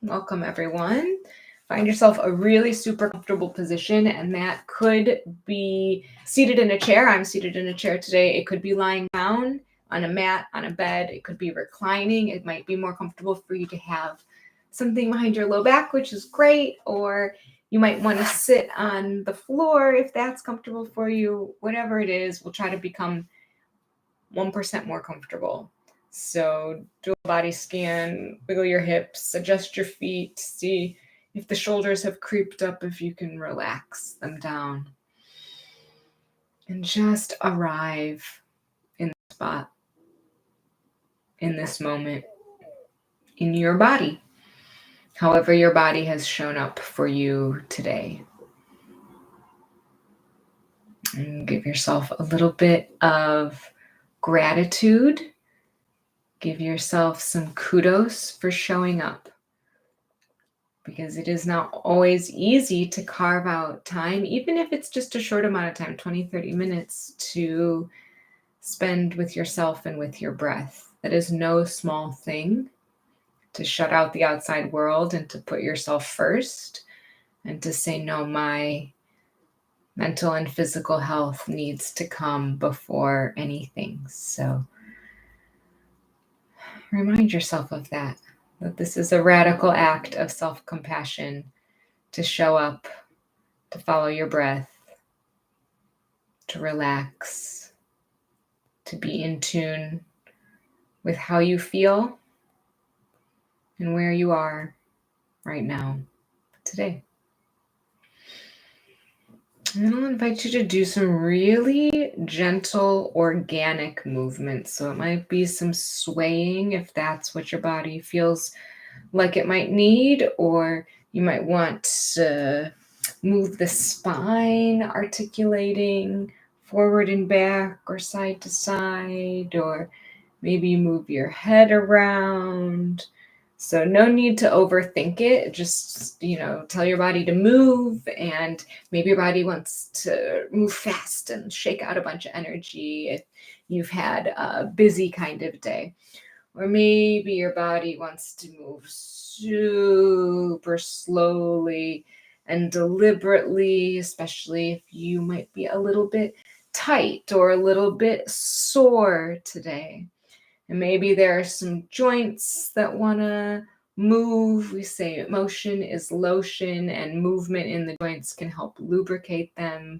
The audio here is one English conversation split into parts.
Welcome, everyone. Find yourself a really super comfortable position, and that could be seated in a chair. I'm seated in a chair today. It could be lying down on a mat, on a bed. It could be reclining. It might be more comfortable for you to have something behind your low back, which is great, or you might want to sit on the floor if that's comfortable for you. Whatever it is, we'll try to become 1% more comfortable. So do a body scan, wiggle your hips, adjust your feet, see if the shoulders have creeped up, if you can relax them down. And just arrive in the spot, in this moment, in your body, however your body has shown up for you today. And give yourself a little bit of gratitude. Give yourself some kudos for showing up, because it is not always easy to carve out time, even if it's just a short amount of time, 20, 30 minutes, to spend with yourself and with your breath. That is no small thing, to shut out the outside world and to put yourself first and to say, no, my mental and physical health needs to come before anything. So remind yourself of that this is a radical act of self-compassion, to show up, to follow your breath, to relax, to be in tune with how you feel and where you are right now, today. And then I'll invite you to do some really gentle, organic movements. So it might be some swaying if that's what your body feels like it might need, or you might want to move the spine, articulating forward and back or side to side, or maybe move your head around. So no need to overthink it. Just, tell your body to move, and maybe your body wants to move fast and shake out a bunch of energy if you've had a busy kind of day. Or maybe your body wants to move super slowly and deliberately, especially if you might be a little bit tight or a little bit sore today. And maybe there are some joints that want to move. We say motion is lotion, and movement in the joints can help lubricate them.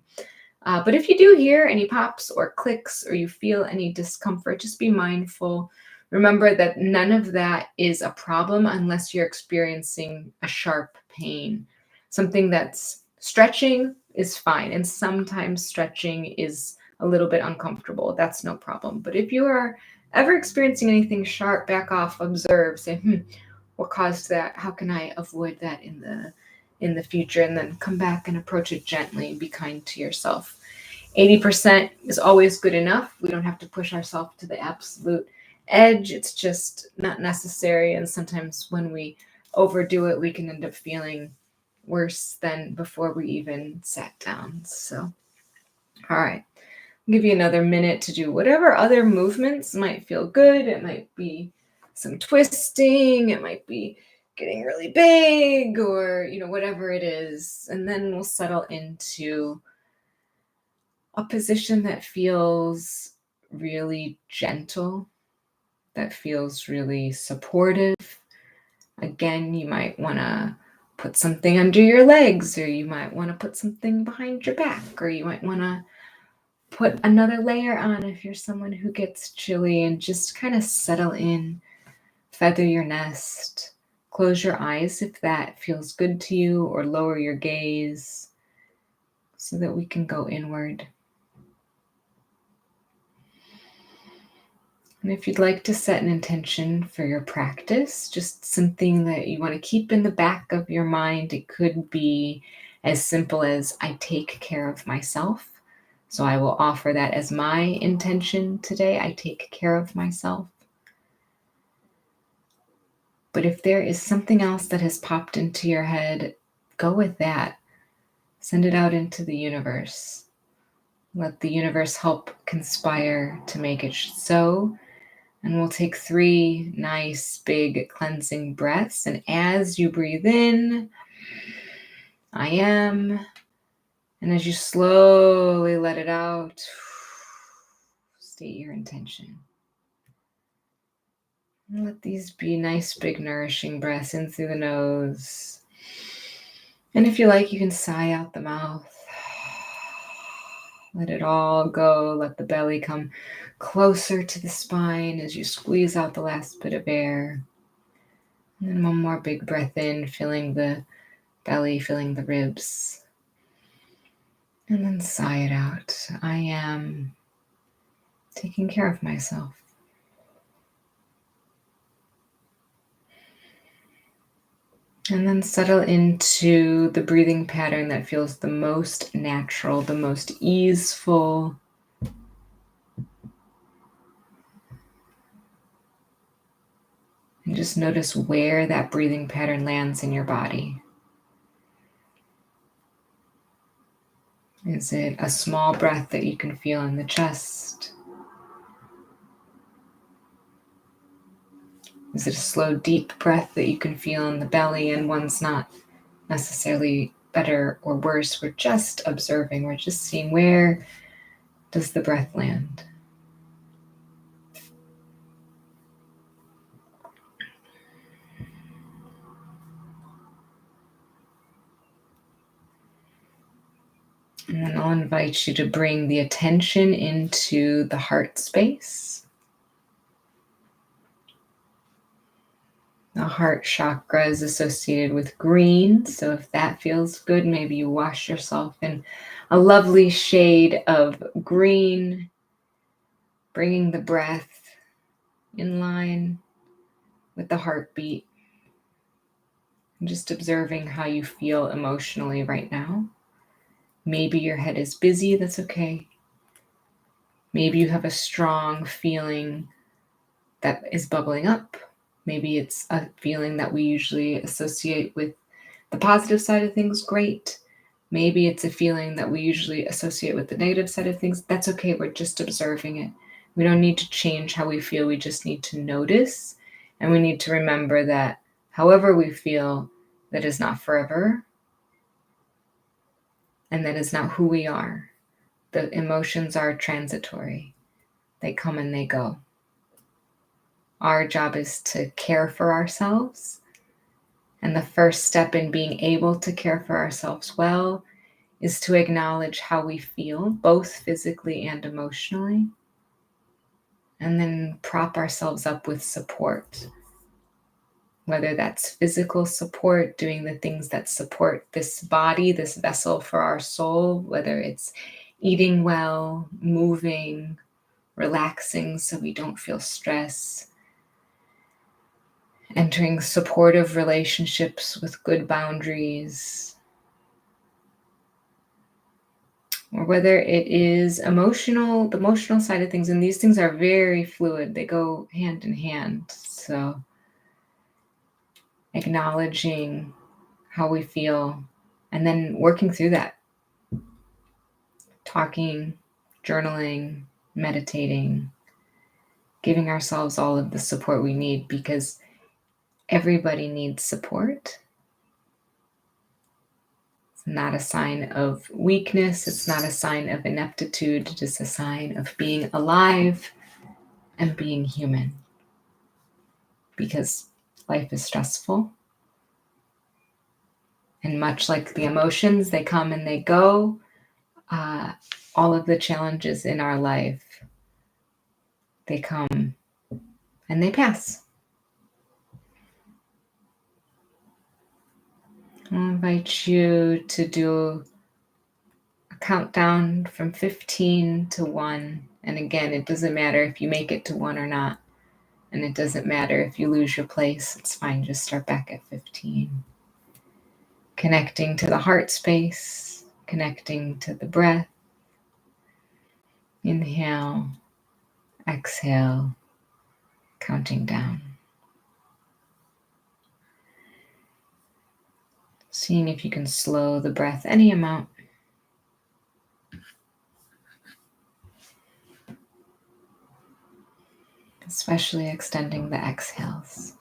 But if you do hear any pops or clicks, or you feel any discomfort, just be mindful. Remember that none of that is a problem unless you're experiencing a sharp pain. Something that's stretching is fine, and sometimes stretching is a little bit uncomfortable. That's no problem. But if you are ever experiencing anything sharp, back off, observe, say, what caused that? How can I avoid that in the future? And then come back and approach it gently. Be kind to yourself. 80% is always good enough. We don't have to push ourselves to the absolute edge. It's just not necessary. And sometimes when we overdo it, we can end up feeling worse than before we even sat down. So, all right. I'll give you another minute to do whatever other movements might feel good. It might be some twisting. It might be getting really big, or, whatever it is. And then we'll settle into a position that feels really gentle, that feels really supportive. Again, you might want to put something under your legs, or you might want to put something behind your back, or you might want to put another layer on if you're someone who gets chilly, and just kind of settle in, feather your nest, close your eyes if that feels good to you, or lower your gaze so that we can go inward. And if you'd like to set an intention for your practice, just something that you want to keep in the back of your mind, it could be as simple as, I take care of myself. So I will offer that as my intention today. I take care of myself. But if there is something else that has popped into your head, go with that. Send it out into the universe. Let the universe help conspire to make it so. And we'll take 3 nice, big cleansing breaths. And as you breathe in, I am. And as you slowly let it out, state your intention. And let these be nice, big, nourishing breaths in through the nose. And if you like, you can sigh out the mouth. Let it all go. Let the belly come closer to the spine as you squeeze out the last bit of air. And then one more big breath in, filling the belly, filling the ribs. And then sigh it out. I am taking care of myself. And then settle into the breathing pattern that feels the most natural, the most easeful. And just notice where that breathing pattern lands in your body. Is it a small breath that you can feel in the chest? Is it a slow, deep breath that you can feel in the belly, and one's not necessarily better or worse? We're just observing. We're just seeing, where does the breath land? And then I'll invite you to bring the attention into the heart space. The heart chakra is associated with green, so if that feels good, maybe you wash yourself in a lovely shade of green, bringing the breath in line with the heartbeat, and just observing how you feel emotionally right now. Maybe your head is busy, that's okay. Maybe you have a strong feeling that is bubbling up. Maybe it's a feeling that we usually associate with the positive side of things, great. Maybe it's a feeling that we usually associate with the negative side of things, that's okay, we're just observing it. We don't need to change how we feel, we just need to notice. And we need to remember that however we feel, that is not forever. And that is not who we are. The emotions are transitory. They come and they go. Our job is to care for ourselves. And the first step in being able to care for ourselves well is to acknowledge how we feel, both physically and emotionally. And then prop ourselves up with support. Whether that's physical support, doing the things that support this body, this vessel for our soul, whether it's eating well, moving, relaxing so we don't feel stress, entering supportive relationships with good boundaries, or whether it is emotional, the emotional side of things. And these things are very fluid, they go hand in hand. So acknowledging how we feel and then working through that. Talking, journaling, meditating, giving ourselves all of the support we need, because everybody needs support. It's not a sign of weakness. It's not a sign of ineptitude. It is a sign of being alive and being human. Because life is stressful. And much like the emotions, they come and they go. All of the challenges in our life, they come and they pass. I'll invite you to do a countdown from 15 to 1. And again, it doesn't matter if you make it to 1 or not. And it doesn't matter if you lose your place. It's fine. Just start back at 15. Connecting to the heart space, connecting to the breath. Inhale, exhale, counting down. Seeing if you can slow the breath any amount. As especially extending the exhales.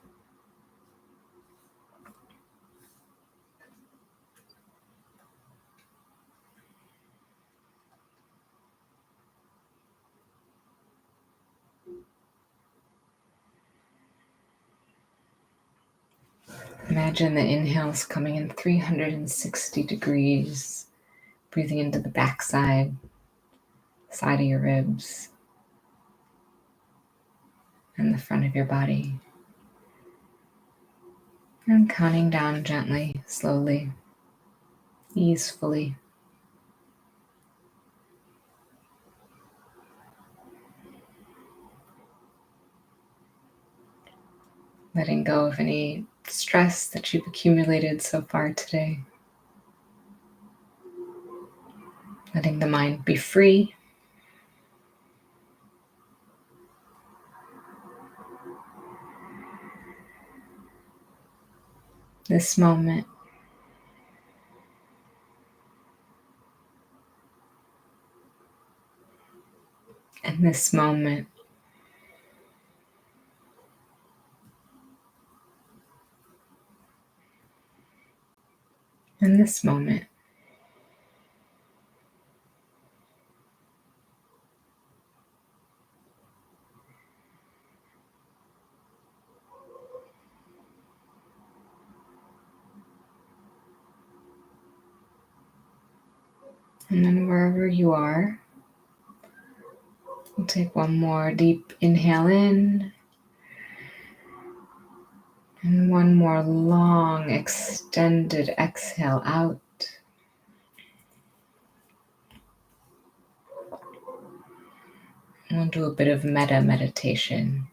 Imagine the inhales coming in 360 degrees, breathing into the backside, side of your ribs, and the front of your body. And counting down gently, slowly, easefully. Letting go of any stress that you've accumulated so far today. Letting the mind be free. This moment. And this moment. And this moment. And then wherever you are, we'll take one more deep inhale in. And one more long, extended exhale out. And we'll do a bit of metta meditation.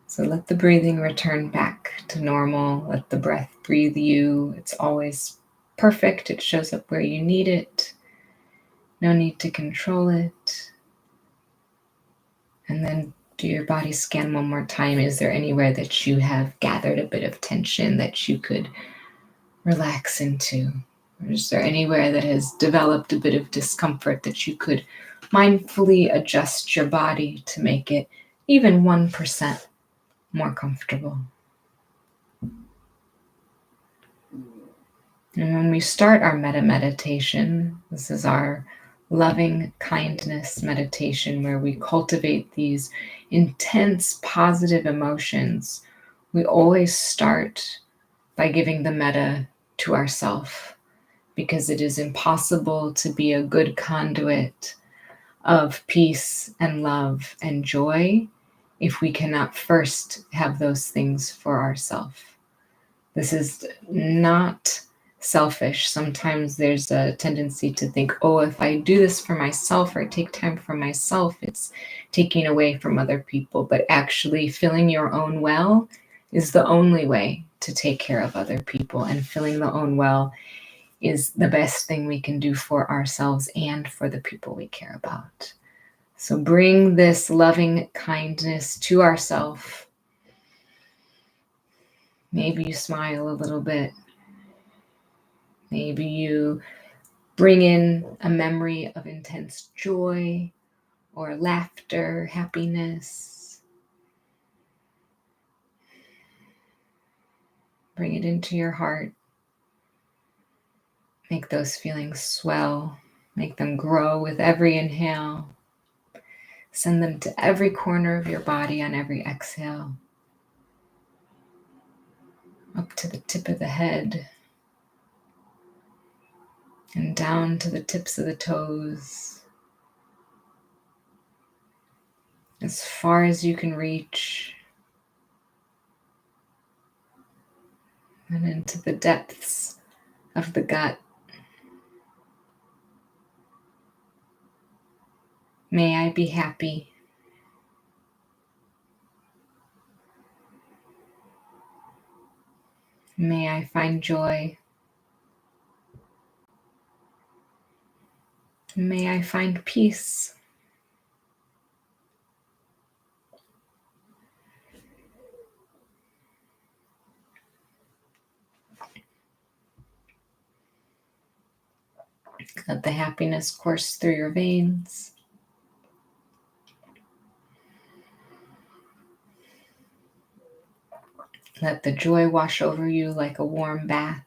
So let the breathing return back to normal. Let the breath breathe you. It's always perfect. It shows up where you need it. No need to control it. And then do your body scan one more time. Is there anywhere that you have gathered a bit of tension that you could relax into? Or is there anywhere that has developed a bit of discomfort that you could mindfully adjust your body to make it even 1% more comfortable? And when we start our metta meditation, this is our loving kindness meditation where we cultivate these intense positive emotions. We always start by giving the metta to ourselves, because it is impossible to be a good conduit of peace and love and joy if we cannot first have those things for ourselves. This is not selfish. Sometimes there's a tendency to think, oh, if I do this for myself or take time for myself, it's taking away from other people. But actually, filling your own well is the only way to take care of other people. And filling the own well is the best thing we can do for ourselves and for the people we care about. So bring this loving kindness to ourselves. Maybe you smile a little bit. Maybe you bring in a memory of intense joy or laughter, happiness. Bring it into your heart. Make those feelings swell. Make them grow with every inhale. Send them to every corner of your body on every exhale. Up to the tip of the head. And down to the tips of the toes. As far as you can reach. And into the depths of the gut. May I be happy. May I find joy. May I find peace. Let the happiness course through your veins. Let the joy wash over you like a warm bath.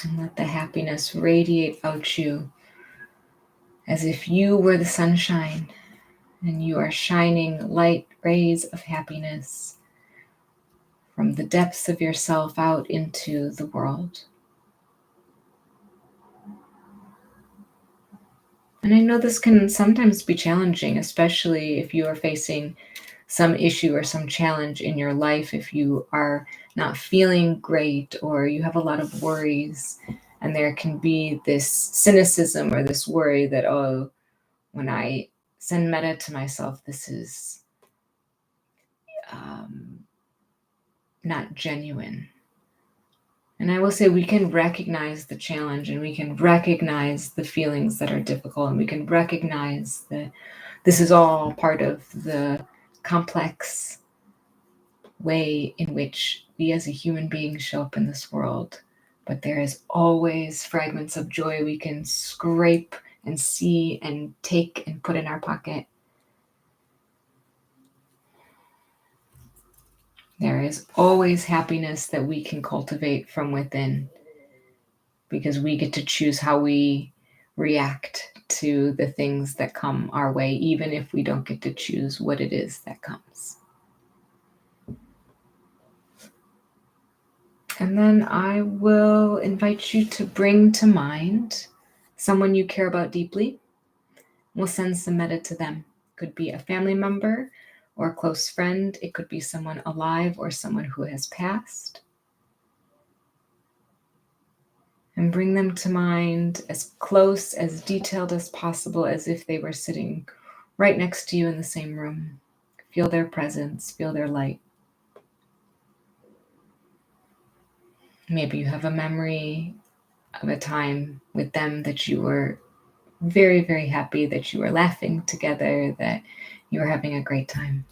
And let the happiness radiate out you as if you were the sunshine and you are shining light rays of happiness from the depths of yourself out into the world. And I know this can sometimes be challenging, especially if you are facing some issue or some challenge in your life, if you are not feeling great or you have a lot of worries, and there can be this cynicism or this worry that, oh, when I send metta to myself, this is not genuine. And I will say we can recognize the challenge and we can recognize the feelings that are difficult, and we can recognize that this is all part of the complex way in which we as a human being show up in this world. But there is always fragments of joy we can scrape and see and take and put in our pocket. There is always happiness that we can cultivate from within, because we get to choose how we react to the things that come our way, even if we don't get to choose what it is that comes. And then I will invite you to bring to mind someone you care about deeply. We'll send some metta to them. It could be a family member or a close friend. It could be someone alive or someone who has passed. And bring them to mind as close, as detailed as possible, as if they were sitting right next to you in the same room. Feel their presence, feel their light. Maybe you have a memory of a time with them that you were very, very happy, that you were laughing together, that you were having a great time.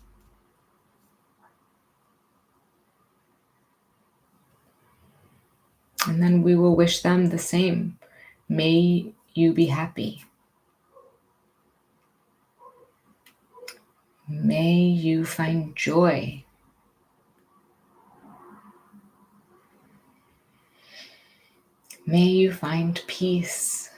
And then we will wish them the same. May you be happy. May you find joy. May you find peace.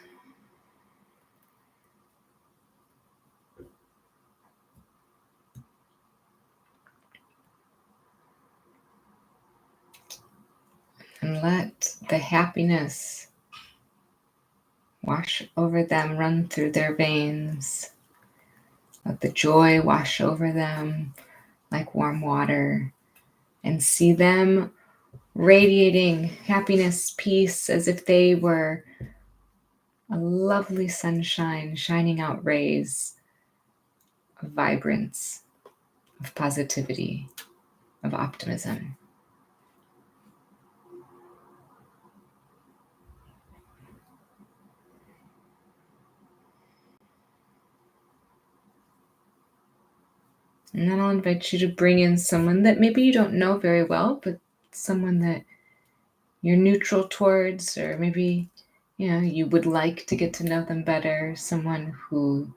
And let the happiness wash over them, run through their veins. Let the joy wash over them like warm water, and see them radiating happiness, peace, as if they were a lovely sunshine, shining out rays of vibrance, of positivity, of optimism. And then I'll invite you to bring in someone that maybe you don't know very well, but someone that you're neutral towards, or maybe, you would like to get to know them better, someone who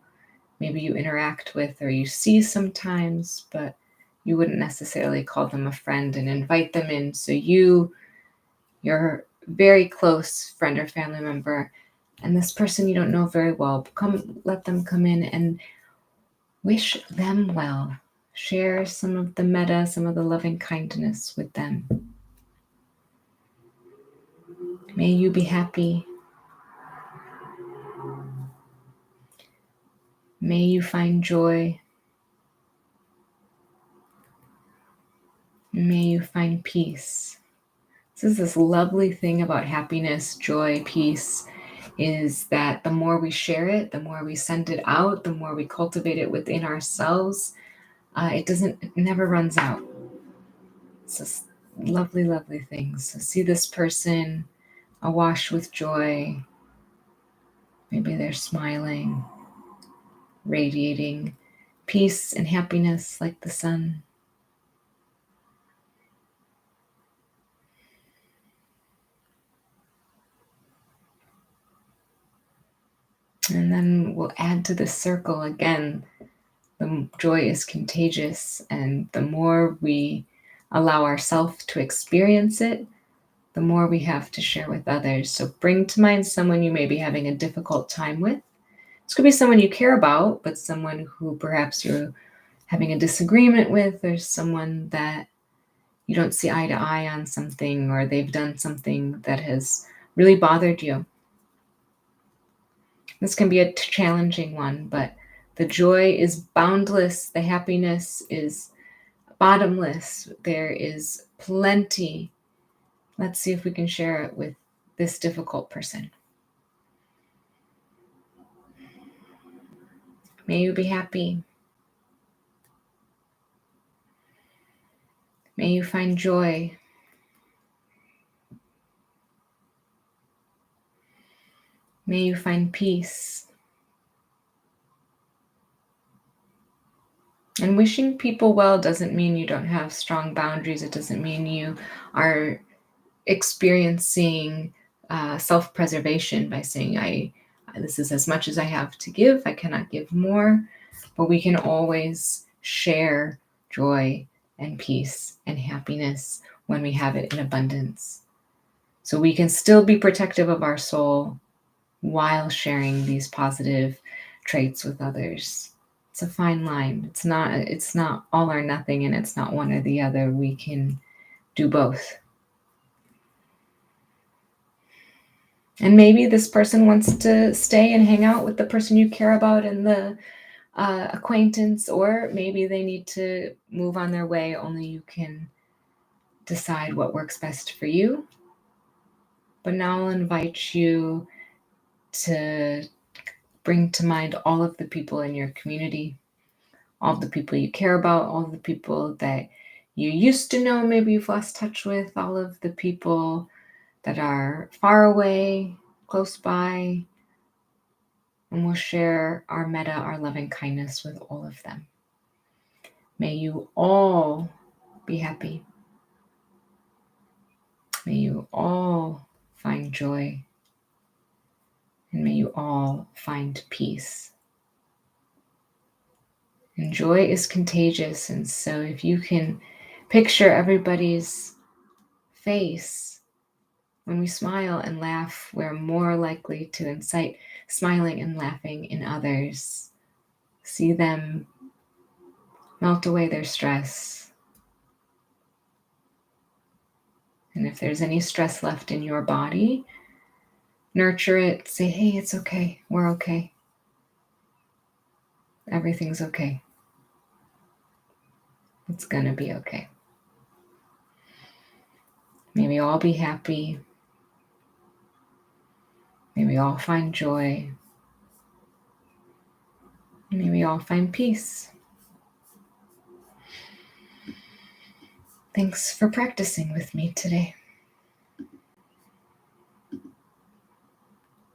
maybe you interact with or you see sometimes, but you wouldn't necessarily call them a friend, and invite them in. So your very close friend or family member, and this person you don't know very well, let them come in and wish them well. Share some of the metta, some of the loving kindness with them. May you be happy. May you find joy. May you find peace. This lovely thing about happiness, joy, peace, is that the more we share it, the more we send it out, the more we cultivate it within ourselves, it never runs out. It's this lovely, lovely thing. So see this person awash with joy. Maybe they're smiling, radiating peace and happiness like the sun. And then we'll add to the circle again The joy is contagious, and the more we allow ourselves to experience it, the more we have to share with others. So bring to mind someone you may be having a difficult time with. This could be someone you care about, but someone who perhaps you're having a disagreement with, or someone that you don't see eye to eye on something, or they've done something that has really bothered you. This can be a challenging one, but the joy is boundless. The happiness is bottomless. There is plenty. Let's see if we can share it with this difficult person. May you be happy. May you find joy. May you find peace. And wishing people well doesn't mean you don't have strong boundaries. It doesn't mean you are experiencing self-preservation by saying, this is as much as I have to give. I cannot give more. But we can always share joy and peace and happiness when we have it in abundance. So we can still be protective of our soul while sharing these positive traits with others. It's a fine line. It's not all or nothing, and it's not one or the other. We can do both. And maybe this person wants to stay and hang out with the person you care about in the acquaintance, or maybe they need to move on their way. Only you can decide what works best for you. But now I'll invite you to bring to mind all of the people in your community, all of the people you care about, all of the people that you used to know, maybe you've lost touch with, all of the people that are far away, close by, and we'll share our metta, our loving kindness with all of them. May you all be happy. May you all find joy. And may you all find peace. And joy is contagious. And so if you can picture everybody's face when we smile and laugh, we're more likely to incite smiling and laughing in others. See them melt away their stress. And if there's any stress left in your body, nurture it. Say, hey, it's okay. We're okay. Everything's okay. It's gonna be okay. May we all be happy. May we all find joy. May we all find peace. Thanks for practicing with me today.